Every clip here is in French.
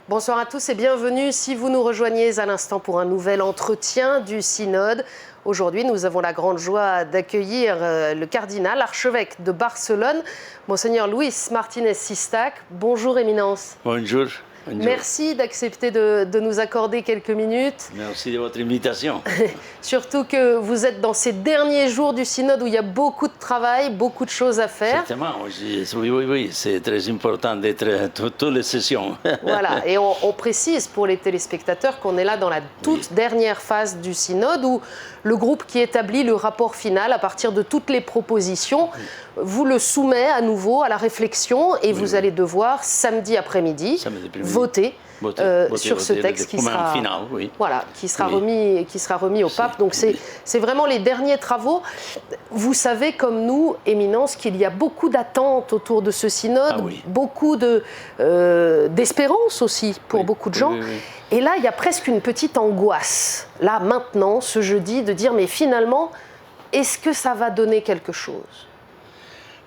Bonsoir à tous et bienvenue si vous nous rejoignez à l'instant pour un nouvel entretien du synode. Aujourd'hui, nous avons la grande joie d'accueillir le cardinal, archevêque de Barcelone, Monseigneur Luis Martinez Sistac. Bonjour Éminence. Bonjour. Bonjour. Merci d'accepter de nous accorder quelques minutes. Merci de votre invitation. Surtout que vous êtes dans ces derniers jours du synode où il y a beaucoup de travail, beaucoup de choses à faire. Exactement, oui, c'est très important d'être à toutes les sessions. Voilà, et on précise pour les téléspectateurs qu'on est là dans la toute dernière phase du synode où le groupe qui établit le rapport final à partir de toutes les propositions vous le soumet à nouveau à la réflexion et vous allez devoir samedi après-midi voter sur ce texte qui sera, final, voilà, qui sera remis au pape. Donc c'est vraiment les derniers travaux. Vous savez comme nous, Éminence, qu'il y a beaucoup d'attentes autour de ce synode, beaucoup d'espérance aussi pour beaucoup de gens. Et là, il y a presque une petite angoisse, là maintenant, ce jeudi, de dire mais finalement, est-ce que ça va donner quelque chose?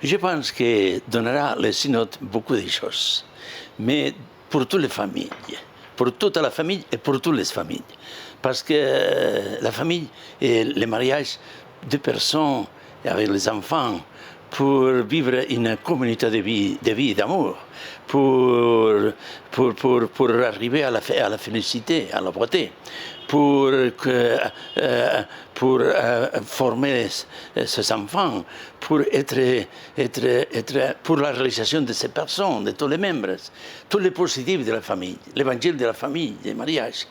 Je pense que donnera le synode beaucoup de choses, mais pour toutes les familles, pour toute la famille et pour toutes les familles. Parce que la famille et le mariage de personnes avec les enfants pour vivre une communauté de vie et d'amour, pour arriver à la félicité, à la beauté, pour former ces enfants, pour pour la réalisation de ces personnes, de tous les membres, tous les positifs de la famille, l'évangile de la famille, du mariage.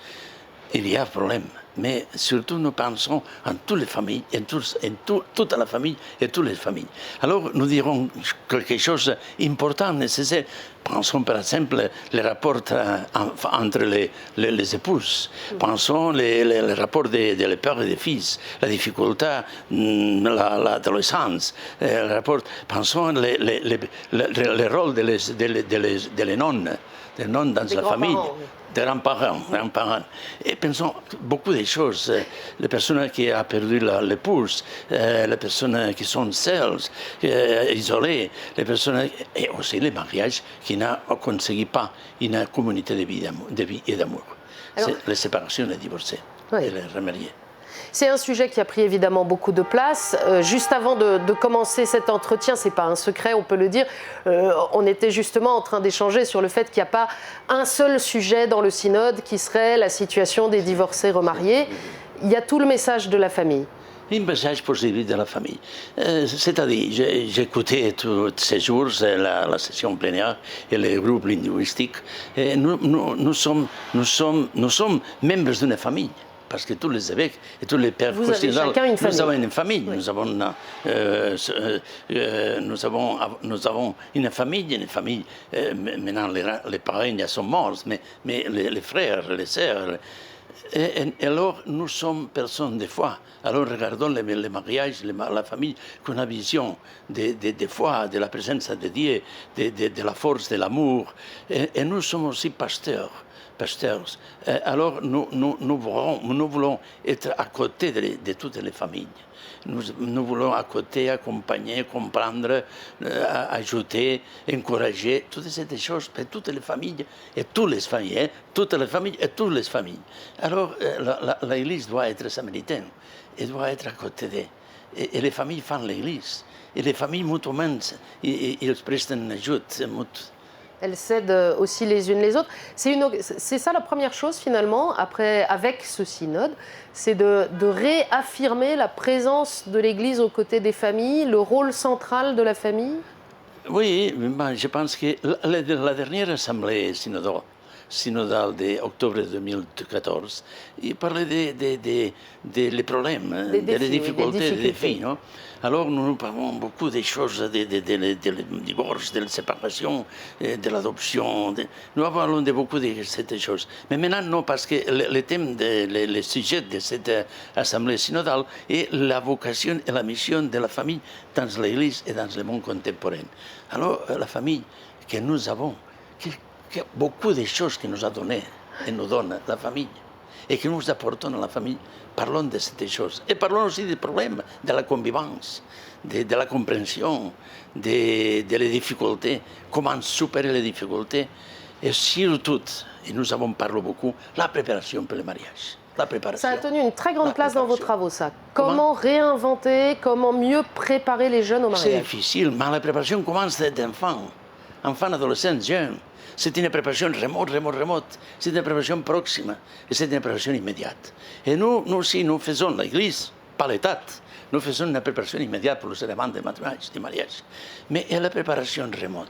Il y a un problème, mais surtout nous pensons en toutes les familles, toute la famille et toutes les familles. Alors nous dirons quelque chose d'important, nécessaire. Pensons par exemple les rapports entre les épouses. Pensons les rapports des pères et des fils, la difficulté, l'adolescence. Pensons le rôle des nonnes dans la famille. Des grands-parents. Et pensons beaucoup de choses. Les personnes qui ont perdu l'épouse, les personnes qui sont seules, isolées, les personnes, et aussi les mariages qui n'ont consegué pas une communauté de vie et d'amour. Les séparations, les divorcés, et les remariés. C'est un sujet qui a pris évidemment beaucoup de place. Juste avant de commencer cet entretien, ce n'est pas un secret, on peut le dire, on était justement en train d'échanger sur le fait qu'il n'y a pas un seul sujet dans le synode qui serait la situation des divorcés remariés. Il y a tout le message de la famille. Un message positif de la famille. C'est-à-dire, j'ai écouté tous ces jours la session plénière et les groupes linguistiques. Et nous sommes membres d'une famille. Parce que tous les évêques et tous les pères constitutionnels, nous avons une famille. Oui. Nous avons une famille. Maintenant, les parents sont morts, mais les frères, les sœurs. Et alors, nous sommes personnes de foi. Alors, regardons les mariages, la famille, qu'on a vision de foi, de la présence de Dieu, de la force, de l'amour. Et nous sommes aussi pasteurs. Alors nous voulons être à côté de toutes les familles. Nous voulons à côté accompagner, comprendre, ajouter, encourager, toutes ces choses pour toutes les familles et toutes les familles, toutes les familles et toutes les familles. Alors l'Église doit être samaritaine, elle doit être à côté d'eux. Et les familles font l'Église. Et les familles mutuellement, ils prestent une aide mutuelle. Elles s'aident aussi les unes les autres. C'est ça la première chose finalement, avec ce synode, c'est de réaffirmer la présence de l'Église aux côtés des familles, le rôle central de la famille. Oui, je pense que la dernière assemblée synodale d'octobre 2014, il parlait des problèmes, des difficultés, des défis. Non? Alors nous parlons beaucoup des choses, des divorces, de la séparation, de l'adoption. Nous parlons de beaucoup de ces choses. Mais maintenant, non, parce que le thème, le sujet de cette assemblée synodale est la vocation et la mission de la famille dans l'Église et dans le monde contemporain. Alors, la famille que nous avons, beaucoup de choses que nous a données et nous donne la famille et que nous apportons à la famille, parlons de ces choses. Et parlons aussi des problèmes de la convivence, de la compréhension, des difficultés, comment superer les difficultés. Et surtout, et nous avons parlé beaucoup, la préparation pour le mariage. La préparation. Ça a tenu une très grande place dans vos travaux, ça. Comment réinventer, comment mieux préparer les jeunes au mariage? C'est difficile, mais la préparation commence d'enfant, enfant, adolescent, jeune. C'est une préparation remote. C'est une préparation proxime. Et c'est une préparation immédiate. Et nous aussi, nous faisons l'Église, pas l'État. Nous faisons une préparation immédiate pour le cérémonie de mariage. Mais et la préparation remote.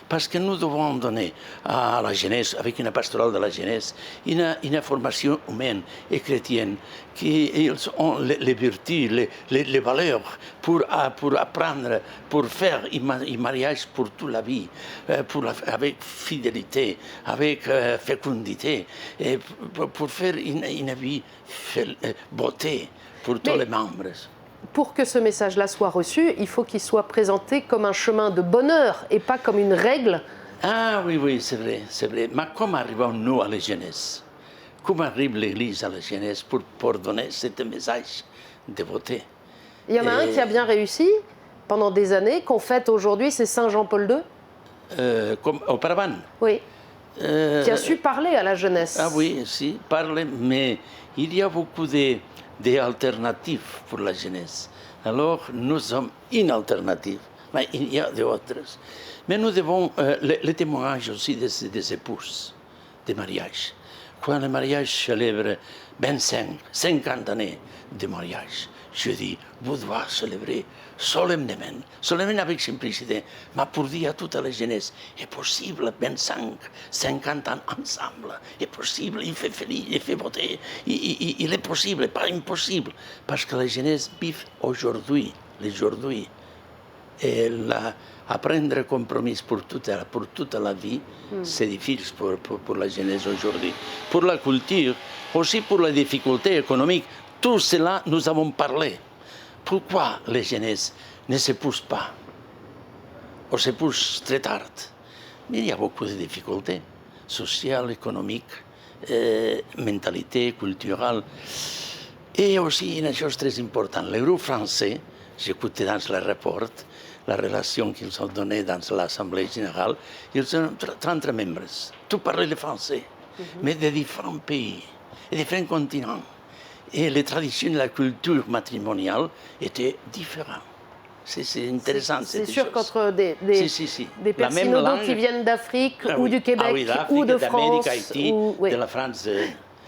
Parce que nous devons donner à la jeunesse, avec une pastorale de la jeunesse, une formation humaine et chrétienne, qu'ils ont les vertus, les valeurs pour apprendre, pour faire un mariage pour toute la vie, avec fidélité, avec fécondité, et pour faire une vie beauté pour tous les membres. Pour que ce message-là soit reçu, il faut qu'il soit présenté comme un chemin de bonheur et pas comme une règle. Ah oui, c'est vrai. Mais comment arrivons-nous à la jeunesse? Comment arrive l'Église à la jeunesse pour donner ce message de beauté? Il y en a un qui a bien réussi pendant des années, qu'on fête aujourd'hui, c'est Saint Jean-Paul II. Comme auparavant? Oui. Qui a su parler à la jeunesse. Ah oui, si, parler, mais il y a beaucoup d'alternatives pour la jeunesse. Alors, nous sommes une alternative, mais il y a d'autres. Mais nous devons, le témoignage aussi des épouses, des mariages. Quand le mariage célèbre 50 années de mariage, je dis, vous devez célébrer solemnement avec simplicité, mais pour dire à toute la jeunesse, est possible 50 ans ensemble, est possible, il fait felice, il fait beauté, il est possible, pas impossible, parce que la jeunesse vive aujourd'hui, et apprendre compromis pour toute la vie, c'est difficile pour la jeunesse aujourd'hui. Pour la culture, aussi pour la difficulté économique, tout cela, nous avons parlé. Pourquoi les jeunesses ne s'épousent pas? Ou s'épousent très tard? Mais il y a beaucoup de difficultés sociales, économiques, mentalité, culturelle. Et aussi une chose très importante, les groupes français, j'écoutais dans le rapport, la relation qu'ils ont donnée dans l'Assemblée générale, ils ont 30 membres. Tout parlait le français, mais de différents pays, et différents continents. Et les traditions et la culture matrimoniale étaient différentes. C'est intéressant. C'est sûr qu'entre des pères synodaux qui viennent d'Afrique ou du Québec ou de France, Haïti, de la France,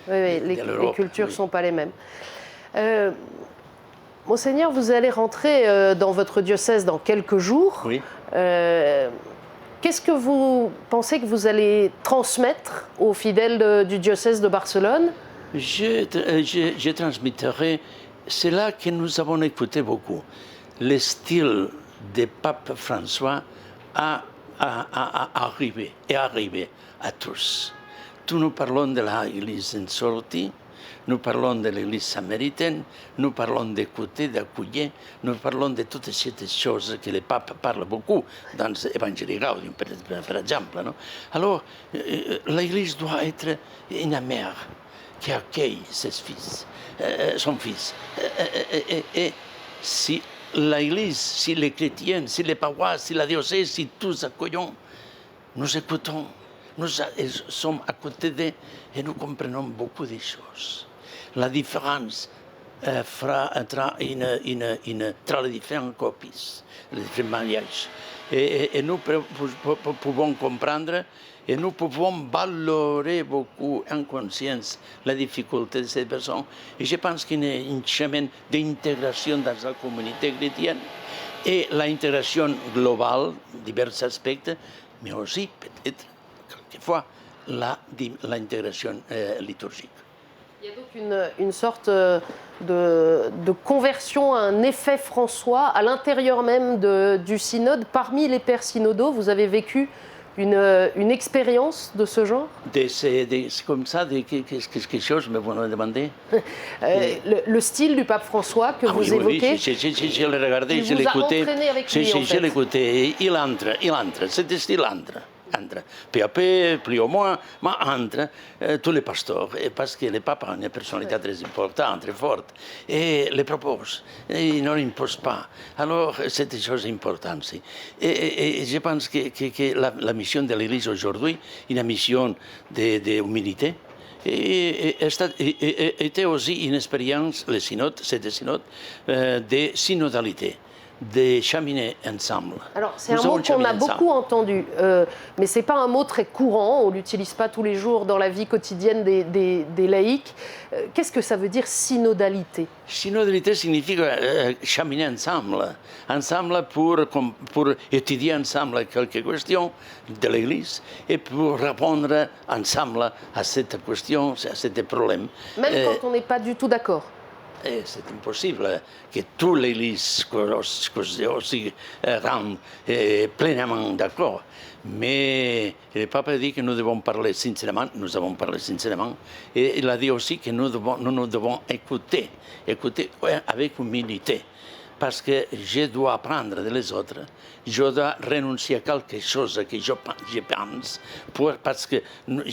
les cultures ne sont pas les mêmes. Monseigneur, vous allez rentrer dans votre diocèse dans quelques jours. Oui. Qu'est-ce que vous pensez que vous allez transmettre aux fidèles du diocèse de Barcelone? Je transmettrai, c'est là que nous avons écouté beaucoup, le style du pape François a arrivé à tous. Nous parlons de l'Église en sortie, nous parlons de l'Église samaritaine, nous parlons d'écouter, d'accueillir, nous parlons de toutes ces choses que le pape parle beaucoup dans l'Évangile Gaudium, par exemple. Non? Alors, l'Église doit être une mère qui accueille son fils. Et si l'Église, si les chrétiens, si les paroisses, si la diocèse, si tous accueillons, nous écoutons, nous sommes à côté d'eux et nous comprenons beaucoup de choses. La différence entre les différentes copies, les différents mariages. Et nous pouvons comprendre et nous pouvons valorer beaucoup en conscience la difficulté de ces personnes. Et je pense qu'il y a un chemin d'intégration dans la communauté chrétienne et l'intégration globale, divers aspects, mais aussi peut-être quelquefois l'intégration liturgique. Il y a donc une sorte de conversion, un effet François à l'intérieur même du synode. Parmi les pères synodaux, vous avez vécu une expérience de ce genre? C'est comme ça, quelque chose, mais vous me demandez le style du pape François que vous évoquez. Oui, je l'ai regardé, je l'ai écouté. Je l'ai écouté, il entre, cet style entre. entre. Peu à peu, plus ou moins, mais entre tous les pasteurs, parce que le pape a une personnalité très importante, très forte, et les propose, et il ne l'impose pas. Alors, c'est une chose importante. Et je pense que la mission de l'Église aujourd'hui, une mission d'humilité, était aussi une expérience, le synode, cette synode, de synodalité, de cheminer ensemble. Alors, c'est un mot qu'on a beaucoup entendu, mais ce n'est pas un mot très courant, on ne l'utilise pas tous les jours dans la vie quotidienne des laïcs. Qu'est-ce que ça veut dire synodalité? Synodalité signifie cheminer ensemble pour étudier ensemble quelques questions de l'Église et pour répondre ensemble à cette question, à ce problème. Même quand on n'est pas du tout d'accord. C'est impossible que toute l'Église aussi rende pleinement d'accord. Mais le pape a dit que nous devons parler sincèrement, nous avons parlé sincèrement, et il a dit aussi que nous devons écouter avec humilité. Parce que je dois apprendre des autres, je dois renoncer à quelque chose que je pense, parce que nous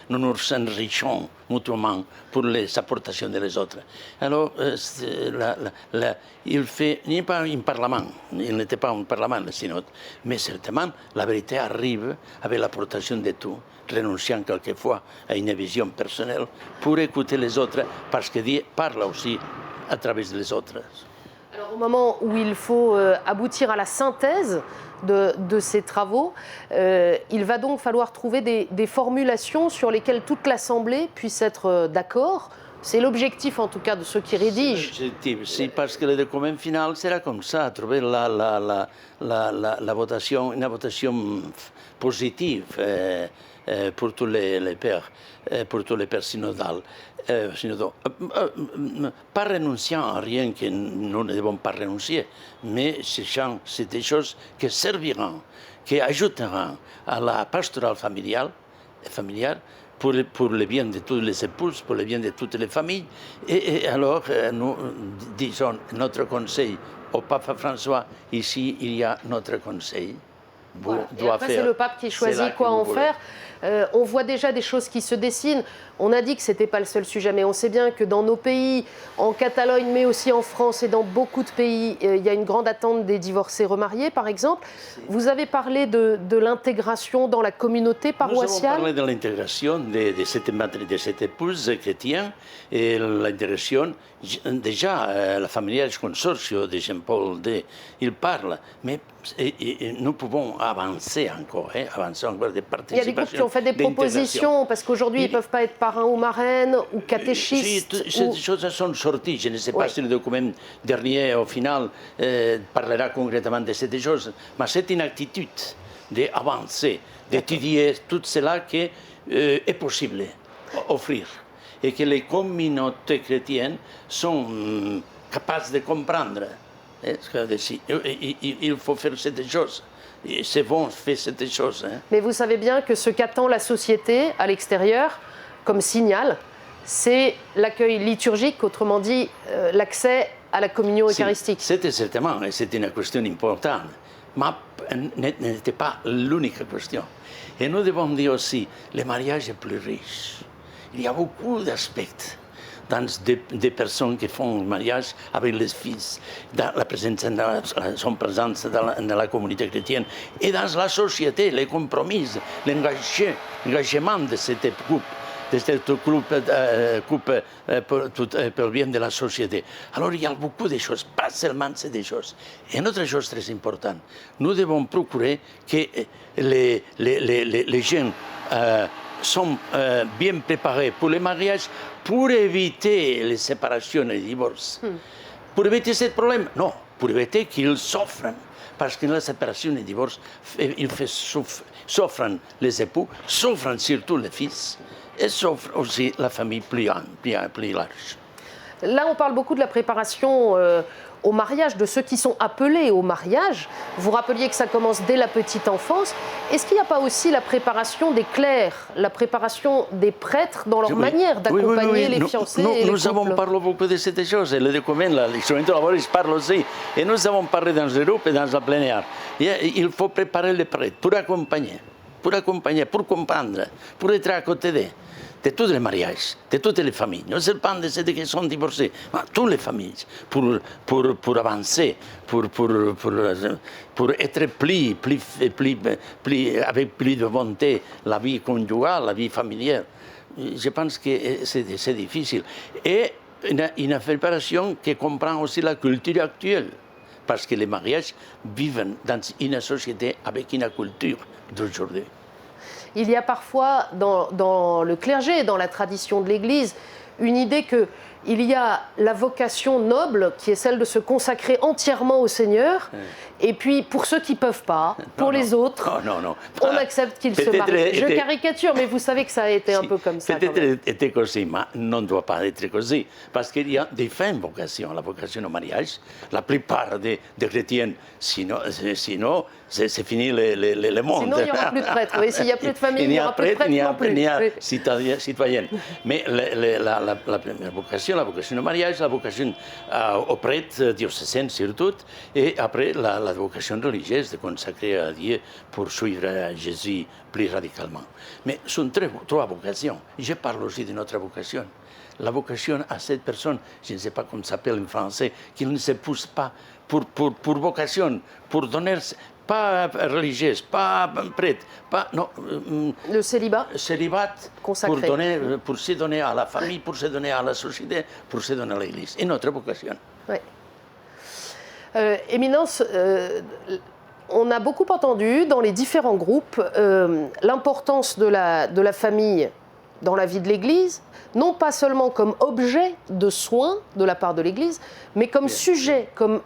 nous enrichons mutuellement pour les apportations des autres. Alors, il n'est pas un parlement, il n'était pas un parlement, le synode, mais certainement la vérité arrive avec l'apportation de tout, renonçant quelquefois à une vision personnelle pour écouter les autres, parce que Dieu parle aussi à travers les autres. Alors, au moment où il faut aboutir à la synthèse de ces travaux, il va donc falloir trouver des formulations sur lesquelles toute l'Assemblée puisse être d'accord. C'est l'objectif, en tout cas, de ceux qui rédigent. C'est l'objectif, c'est parce que le document final sera comme ça, trouver la votation, une votation positive pour tous les pères, synodaux. Pas renonçant à rien que nous ne devons pas renoncer, mais c'est des choses qui serviront, qui ajouteront à la pastorale familiale pour le bien de toutes les épouses, pour le bien de toutes les familles. Et alors, nous disons notre conseil au pape François, ici il y a notre conseil. Voilà. Et après, c'est le pape qui choisit quoi en faire. On voit déjà des choses qui se dessinent. On a dit que ce n'était pas le seul sujet, mais on sait bien que dans nos pays, en Catalogne, mais aussi en France et dans beaucoup de pays, il y a une grande attente des divorcés remariés, par exemple. Vous avez parlé de l'intégration dans la communauté paroissiale. Nous avons parlé de l'intégration de cette épouse chrétienne et l'intégration. Déjà, la familiale consortio de Jean-Paul II, il parle, mais nous pouvons avancer encore de participation. Il y a des groupes qui ont fait des propositions, parce qu'aujourd'hui, ils ne peuvent pas être parrains ou marraines ou catéchistes. Ces choses sont sorties. Je ne sais pas si le document dernier, au final, parlera concrètement de ces choses, mais c'est une attitude d'avancer, d'étudier tout cela qui est possible d'offrir et que les communautés chrétiennes sont capables de comprendre. Il faut faire cette chose. C'est bon, faire cette chose. Mais vous savez bien que ce qu'attend la société à l'extérieur, comme signal, c'est l'accueil liturgique, autrement dit, l'accès à la communion eucharistique. C'était certainement, et c'est une question importante, mais n'était pas l'unique question. Et nous devons dire aussi, le mariage est plus riche. Il y a beaucoup d'aspects dans des personnes qui font le mariage avec les fils, dans la présence, son présence dans la communauté chrétienne et dans la société, les compromis, l'engagement de cette couple. De cette couple pour le bien de la société. Alors il y a beaucoup de choses, pas seulement ces choses. Et une autre chose très importante, nous devons procurer que les jeunes sont bien préparés pour le mariage pour éviter les séparations et les divorces. Pour éviter ce problème? Non, pour éviter qu'ils souffrent. Parce que dans la séparation et le divorce, souffrent les époux, souffrent surtout les fils, et souffre aussi la famille plus large. Là, on parle beaucoup de la préparation au mariage, de ceux qui sont appelés au mariage. Vous rappeliez que ça commence dès la petite enfance. Est-ce qu'il n'y a pas aussi la préparation des clercs, la préparation des prêtres dans leur manière d'accompagner les fiancés et les couples? Nous avons parlé beaucoup de cette chose, et le document, l'instrument laboris parle aussi. Et nous avons parlé dans le groupe et dans la plénière. Il faut préparer les prêtres pour accompagner. pour accompagner, pour comprendre, pour être à côté de tous les mariages, de toutes les familles. Non seulement de ceux qui sont divorcés, mais toutes les familles, pour avancer, pour être avec plus de volonté la vie conjugale, la vie familiale. Je pense que c'est difficile. Et une préparation qui comprend aussi la culture actuelle, parce que les mariages vivent dans une société avec une culture d'aujourd'hui. Il y a parfois dans le clergé, dans la tradition de l'Église, une idée qu'il y a la vocation noble qui est celle de se consacrer entièrement au Seigneur, et puis pour ceux qui ne peuvent pas, pour les autres, on accepte qu'ils se marient. Je caricature, mais vous savez que ça a été un peu comme ça. Peut-être était comme ça, mais non doit pas être comme ça, parce qu'il y a des fins vocations, la vocation au mariage. La plupart des chrétiens, sinon c'est fini le monde. Sinon, il n'y aura plus de prêtres. Oui, s'il n'y a plus de famille, il n'y aura plus de prêtres non plus. Il n'y a citoyens. Mais la vocation au mariage, la vocation aux prêtres diocésains surtout, et après la vocation religieuse de consacrer à Dieu pour suivre Jésus plus radicalement. Mais ce sont trois vocations. Je parle aussi d'une autre vocation. La vocation à cette personne, je ne sais pas comment ça s'appelle en français, qui ne se pousse pas pour vocation, pour donner, pas religieuse, pas prêtre, pas, non. Le célibat. Célibat, consacré. Pour se donner à la famille, pour se donner à la société, pour se donner à l'Église. Une autre vocation. Oui. Éminence, on a beaucoup entendu dans les différents groupes l'importance de la famille dans la vie de l'Église, non pas seulement comme objet de soins de la part de l'Église, mais comme sujet, comme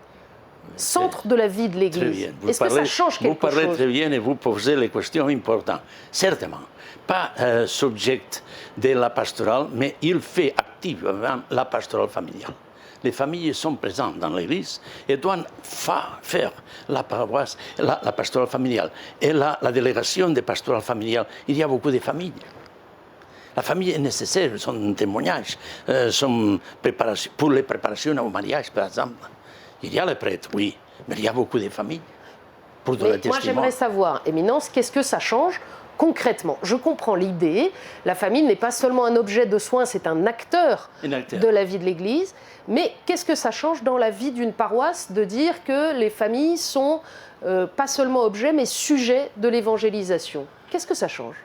centre de la vie de l'Église. Est-ce que ça change quelque chose? Vous parlez très bien et vous posez les questions importantes. Certainement, pas sujet de la pastorale, mais il fait activement la pastorale familiale. Les familles sont présentes dans l'Église et doivent faire la paroisse, la pastorale familiale. Et la délégation de pastorale familiale, il y a beaucoup de familles. La famille est nécessaire, son témoignage, son préparation, pour les préparations au mariage, par exemple. Il y a les prêtres, oui, mais il y a beaucoup de familles pour donner le testament. Moi, j'aimerais savoir, Éminence, qu'est-ce que ça change concrètement? Je comprends l'idée. La famille n'est pas seulement un objet de soins, c'est un acteur de la vie de l'Église. Mais qu'est-ce que ça change dans la vie d'une paroisse de dire que les familles sont pas seulement objets, mais sujets de l'évangélisation? Qu'est-ce que ça change?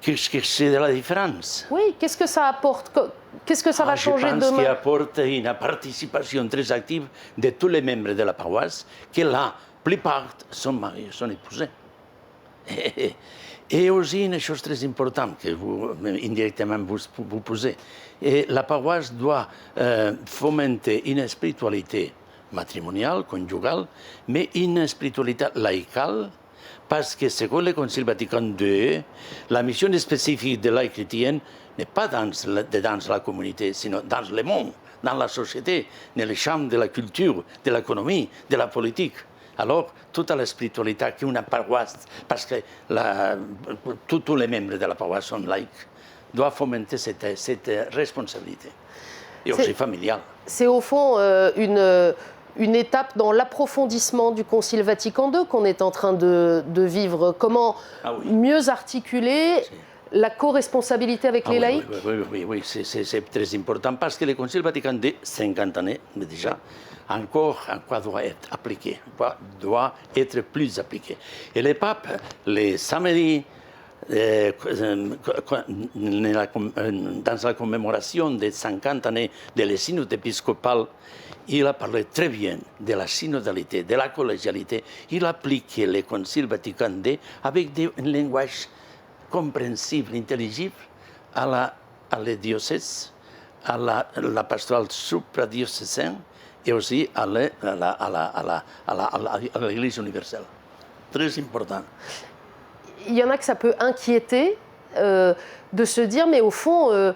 Qu'est-ce que c'est de la différence? Oui, qu'est-ce que ça apporte? Qu'est-ce que ça va changer demain? Je pense qu'il apporte une participation très active de tous les membres de la paroisse, que la plupart sont mariés, sont épousés. Et aussi une chose très importante que vous, indirectement, vous posez. Et la paroisse doit fomenter une spiritualité matrimoniale, conjugale, mais une spiritualité laïcale, parce que selon le Concile Vatican II, la mission spécifique de laïc chrétienne n'est pas dans la communauté, sinon dans le monde, dans la société, dans les champs de la culture, de l'économie, de la politique. Alors, toute la spiritualité qu'une paroisse, parce que tous les membres de la paroisse sont laïcs, doit fomenter cette responsabilité, et aussi familiale. C'est au fond une étape dans l'approfondissement du Concile Vatican II qu'on est en train de vivre. Comment mieux articuler la co-responsabilité avec les laïcs? Oui, c'est très important, parce que le Concile Vatican II, 50 ans déjà, encore doit être appliqué, doit être plus appliqué. Et le pape, les samedis, dans la commémoration des 50 années de la synode épiscopale, il a parlé très bien de la synodalité, de la collégialité. Il a appliqué le Concile Vatican II avec un langage compréhensible, intelligible à les diocèses, à la pastorale supradiocésaine et aussi à l'Église universelle. Très important. Il y en a que ça peut inquiéter de se dire, mais au fond,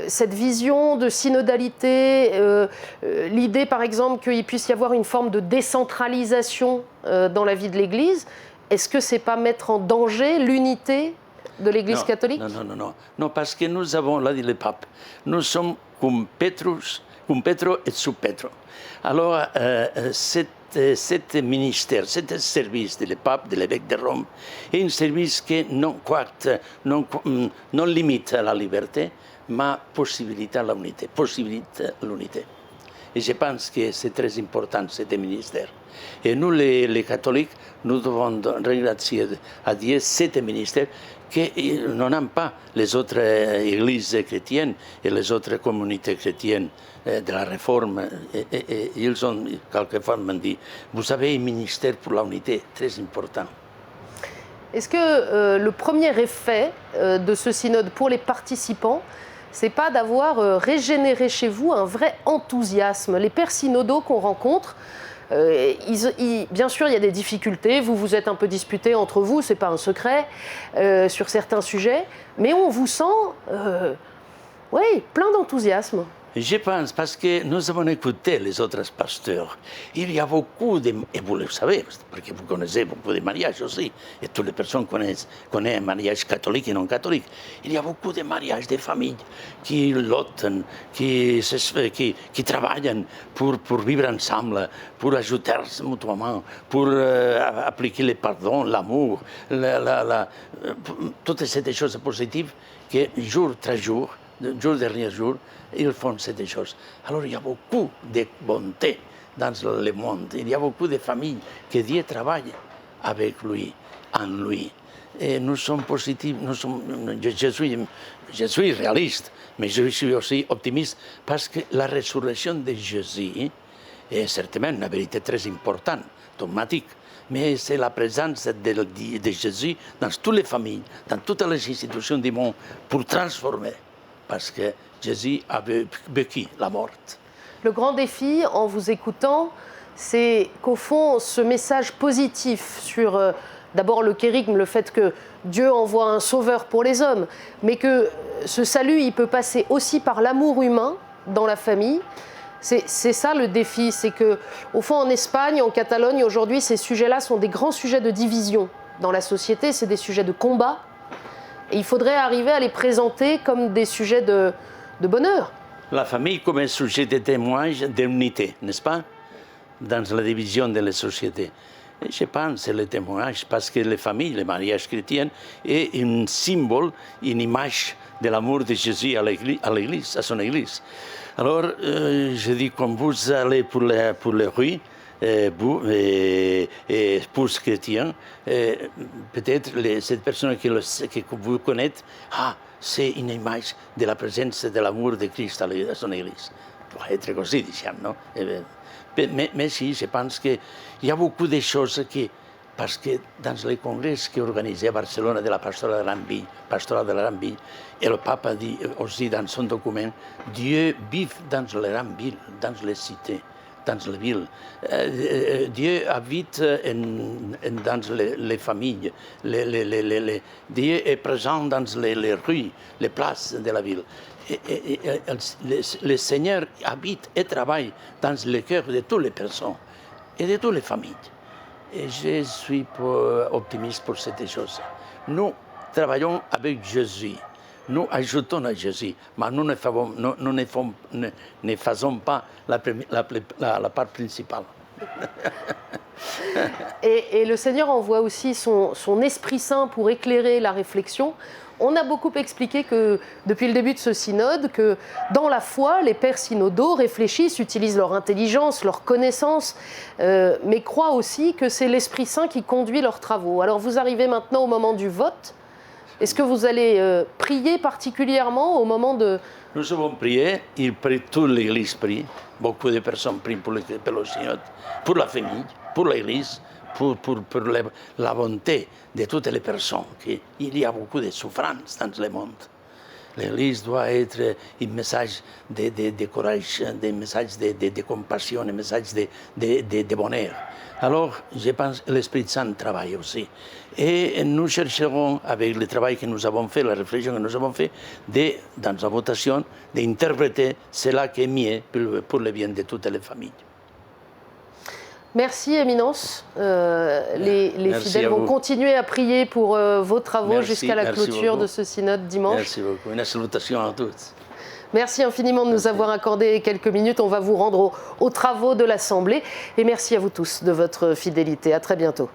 cette vision de synodalité, l'idée par exemple qu'il puisse y avoir une forme de décentralisation dans la vie de l'Église, est-ce que ce n'est pas mettre en danger l'unité de l'Église catholique? Non, parce que nous avons, l'a dit le pape, nous sommes comme Pétrus cum Petro et sub Petro. Alors, cet ministère, cet service du pape, de l'évêque de Rome, est un service qui non limite la liberté, mais possibilite l'unité. Et je pense que c'est très important, ce ministère. Et nous, les catholiques, nous devons remercier à Dieu ce ministère qui n'ont pas les autres églises chrétiennes et les autres communautés chrétiennes de la Réforme. Et ils ont quelquefois dit, vous avez un ministère pour l'unité très important. Est-ce que le premier effet de ce synode pour les participants, c'est pas d'avoir régénéré chez vous un vrai enthousiasme? Les pères synodaux qu'on rencontre, bien sûr, il y a des difficultés. Vous vous êtes un peu disputés entre vous, c'est pas un secret, sur certains sujets. Mais on vous sent, plein d'enthousiasme. Je pense parce que nous avons écouté les autres pasteurs. Il y a beaucoup de... Et vous le savez, parce que vous connaissez beaucoup de mariages aussi. Et toutes les personnes connaissent un mariage catholique et non catholique. Il y a beaucoup de mariages de familles qui luttent, qui travaillent pour vivre ensemble, pour ajouter-se mutuellement, pour appliquer le pardon, l'amour, toutes ces choses positives que jour après jour, jour dernier jour, ils font ces choses. Alors il y a beaucoup de bonté dans le monde. Il y a beaucoup de familles que Dieu travaille avec lui, en lui. Et nous sommes positifs, je suis réaliste, mais je suis aussi optimiste parce que la résurrection de Jésus est certainement une vérité très importante, dogmatique. Mais c'est la présence de Jésus dans toutes les familles, dans toutes les institutions du monde pour transformer. Parce que Jésus a vécu la mort. Le grand défi, en vous écoutant, c'est qu'au fond, ce message positif sur d'abord le kérigme, le fait que Dieu envoie un sauveur pour les hommes, mais que ce salut, il peut passer aussi par l'amour humain dans la famille. C'est ça le défi, c'est que au fond, en Espagne, en Catalogne, aujourd'hui, ces sujets-là sont des grands sujets de division dans la société, c'est des sujets de combat. Et il faudrait arriver à les présenter comme des sujets de bonheur. La famille comme un sujet de témoignage d'unité, n'est-ce pas? Dans la division de la société. Et je pense que le témoignage, parce que les familles, le mariage chrétien, est un symbole, une image de l'amour de Jésus à l'Église, à son Église. Alors, je dis, quand vous allez pour les rues, pour ce chrétien, peut-être cette personne que vous connaissez, c'est une image de la présence de l'amour de Christ à son Église. Doit être aussi, disons, non? Mais si, je pense qu'il y a beaucoup de choses parce que dans les congrès qui organisé à Barcelone de la pastorale de la Grande Ville, et le pape a dit aussi dans son document, Dieu vit dans les grandes villes, dans les cités. Dans les villes. Dieu habite dans les familles. Dieu est présent dans les rues, les places de la ville. Le Seigneur habite et travaille dans le cœur de toutes les personnes et de toutes les familles. Et je suis optimiste pour cette chose. Nous travaillons avec Jésus. Nous ajoutons à Jésus, mais nous ne faisons pas la part principale. Et le Seigneur envoie aussi son Esprit Saint pour éclairer la réflexion. On a beaucoup expliqué que depuis le début de ce synode, que dans la foi, les pères synodaux réfléchissent, utilisent leur intelligence, leur connaissance, mais croient aussi que c'est l'Esprit Saint qui conduit leurs travaux. Alors vous arrivez maintenant au moment du vote. Est-ce que vous allez prier particulièrement au moment de... Nous avons prié, toute l'Église prie, beaucoup de personnes prient pour le synode, pour la famille, pour l'Église, pour la bonté de toutes les personnes. Il y a beaucoup de souffrance dans le monde. L'Église doit être un message de courage, un message de compassion, un message de bonheur. Alors, je pense que l'Esprit Saint travaille aussi. Et nous chercherons, avec le travail que nous avons fait, la réflexion que nous avons fait, dans la votation, d'interpréter cela qui est mieux pour le bien de toutes les familles. Merci, Éminence. Les fidèles vont continuer à prier pour vos travaux jusqu'à la clôture de ce synode dimanche. Merci beaucoup. Une salutation à tous. Merci infiniment de nous avoir accordé quelques minutes. On va vous rendre aux travaux de l'Assemblée. Et merci à vous tous de votre fidélité. À très bientôt.